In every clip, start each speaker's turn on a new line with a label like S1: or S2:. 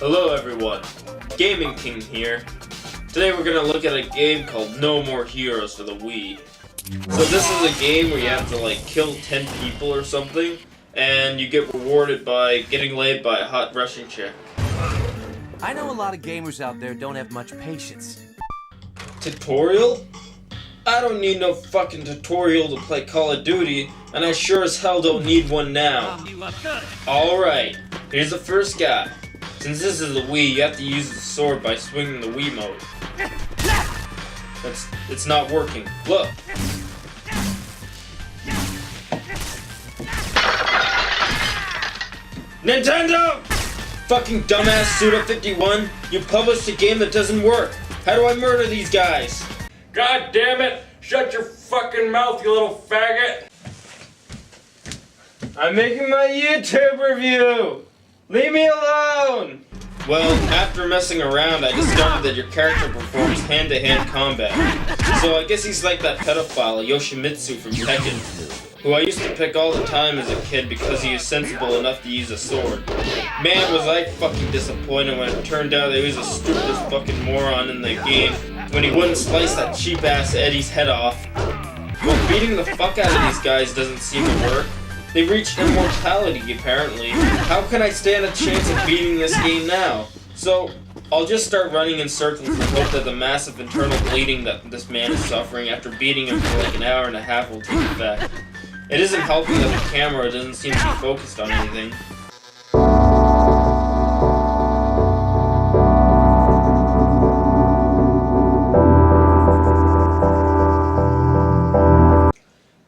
S1: Hello everyone, Gaming King here. Today we're gonna look at a game called No More Heroes for the Wii. So this is a game where you have to like kill 10 people or something, and you get rewarded by getting laid by a hot Russian chick.
S2: I know a lot of gamers out there don't have much patience.
S1: Tutorial? I don't need no fucking tutorial to play Call of Duty, and I sure as hell don't need one now. Alright, here's the first guy. Since this is the Wii, you have to use the sword by swinging the Wiimote. It's not working. Look. Nintendo! Fucking dumbass Suda51, you published a game that doesn't work. How do I murder these guys?
S3: God damn it! Shut your fucking mouth, you little faggot!
S1: I'm making my YouTube review! Leave me alone! Well, after messing around, I discovered that your character performs hand-to-hand combat. So I guess he's like that pedophile, Yoshimitsu from Tekken, who I used to pick all the time as a kid because he is sensible enough to use a sword. Man, was I fucking disappointed when it turned out that he was the stupidest fucking moron in the game when he wouldn't slice that cheap-ass Eddie's head off. Well, beating the fuck out of these guys doesn't seem to work. They've reached immortality, apparently. How can I stand a chance of beating this game now? So, I'll just start running in circles and hope that the massive internal bleeding that this man is suffering after beating him for like an hour and a half will take effect. It isn't helping that the camera doesn't seem to be focused on anything.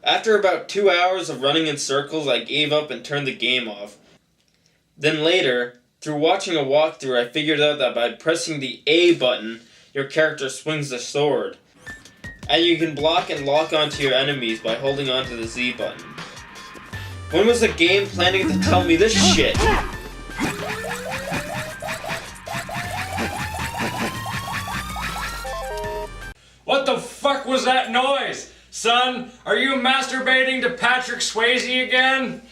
S1: After about 2 hours of running in circles, I gave up and turned the game off. Then later, through watching a walkthrough, I figured out that by pressing the A button, your character swings the sword. And you can block and lock onto your enemies by holding onto the Z button. When was the game planning to tell me this shit?
S3: What the fuck was that noise? Son, are you masturbating to Patrick Swayze again?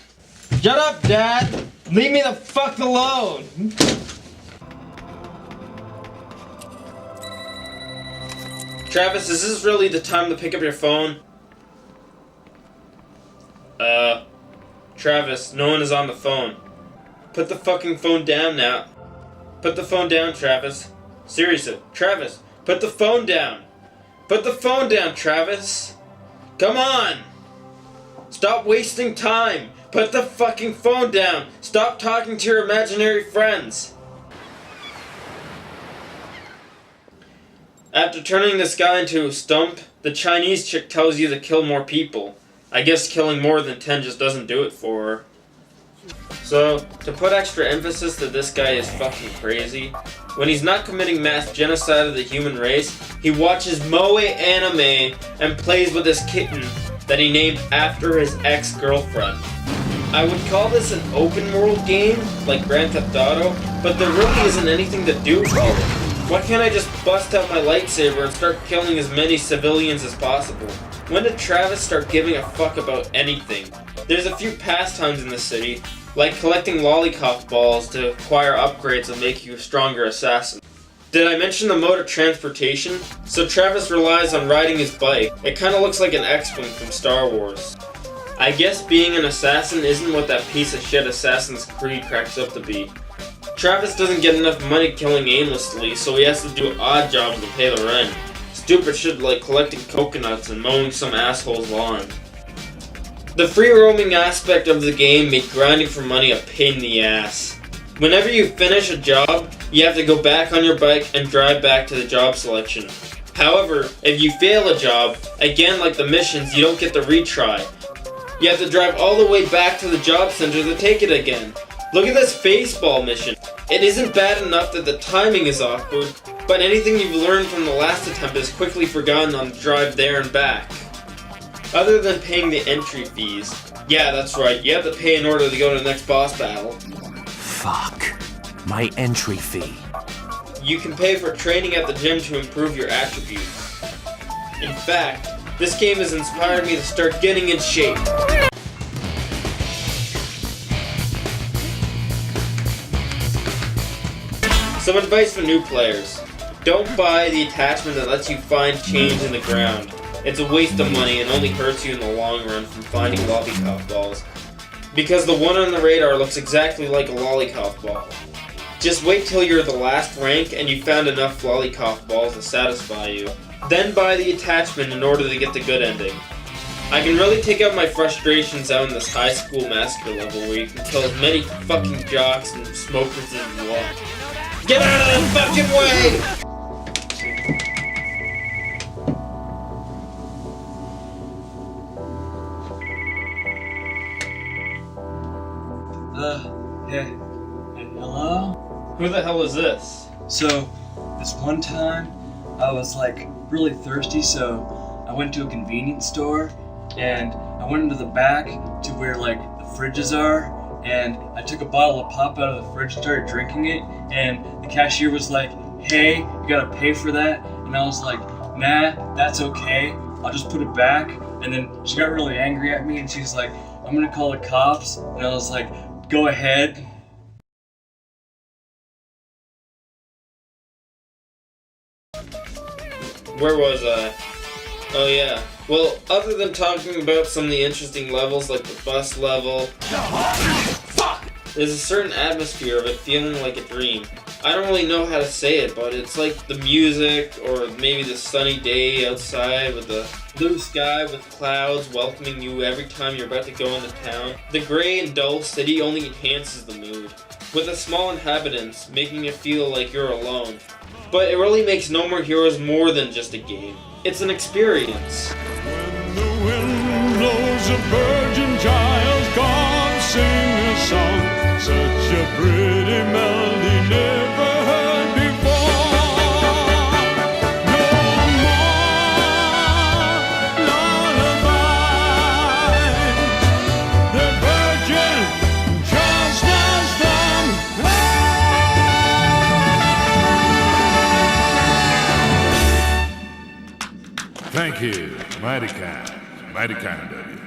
S1: Shut up, Dad! Leave me the fuck alone! Travis, is this really the time to pick up your phone? Travis, no one is on the phone. Put the fucking phone down now. Put the phone down, Travis. Seriously, Travis, put the phone down! Put the phone down, Travis! Come on! Stop wasting time! Put the fucking phone down! Stop talking to your imaginary friends! After turning this guy into a stump, the Chinese chick tells you to kill more people. I guess killing more than 10 just doesn't do it for her. So, to put extra emphasis that this guy is fucking crazy, when he's not committing mass genocide of the human race, he watches moe anime and plays with his kitten that he named after his ex-girlfriend. I would call this an open world game, like Grand Theft Auto, but there really isn't anything to do here. Why can't I just bust out my lightsaber and start killing as many civilians as possible? When did Travis start giving a fuck about anything? There's a few pastimes in the city, like collecting lollipop balls to acquire upgrades that make you a stronger assassin. Did I mention the mode of transportation? So Travis relies on riding his bike. It kinda looks like an X-Wing from Star Wars. I guess being an assassin isn't what that piece of shit Assassin's Creed cracks up to be. Travis doesn't get enough money killing aimlessly, so he has to do odd jobs to pay the rent. Stupid shit like collecting coconuts and mowing some asshole's lawn. The free roaming aspect of the game made grinding for money a pain in the ass. Whenever you finish a job, you have to go back on your bike and drive back to the job selection. However, if you fail a job, again like the missions, you don't get to retry. You have to drive all the way back to the job center to take it again. Look at this baseball mission. It isn't bad enough that the timing is awkward, but anything you've learned from the last attempt is quickly forgotten on the drive there and back. Other than paying the entry fees. Yeah, that's right, you have to pay in order to go to the next boss battle.
S2: Fuck. My entry fee.
S1: You can pay for training at the gym to improve your attributes. In fact, this game has inspired me to start getting in shape. Some advice for new players. Don't buy the attachment that lets you find change in the ground. It's a waste of money and only hurts you in the long run from finding lollipop balls. Because the one on the radar looks exactly like a lollipop ball. Just wait till you're the last rank and you found enough lollipop balls to satisfy you. Then buy the attachment in order to get the good ending. I can really take out my frustrations out in this high school massacre level where you can kill as many fucking jocks and smokers as you want. Get out of the fucking way!
S4: Hey, hello?
S1: Who the hell is this?
S4: So, this one time, I was like really thirsty, so I went to a convenience store, and I went into the back to where like the fridges are, and I took a bottle of pop out of the fridge and started drinking it, and the cashier was like, hey, you gotta pay for that, and I was like, nah, that's okay, I'll just put it back, and then she got really angry at me, and she was like, I'm gonna call the cops, and I was like, go ahead.
S1: Where was I? Oh yeah. Well, other than talking about some of the interesting levels like the bus level, there's a certain atmosphere of it feeling like a dream. I don't really know how to say it, but it's like the music, or maybe the sunny day outside with the blue sky with clouds welcoming you every time you're about to go into town. The gray and dull city only enhances the mood, with the small inhabitants making it feel like you're alone. But it really makes No More Heroes more than just a game. It's an experience.
S5: When the wind blows a virgin child's gone, sing a song, such a pretty melody never heard before. No more lullabies, the virgin just lost them.
S6: Thank you. Mighty kind of you.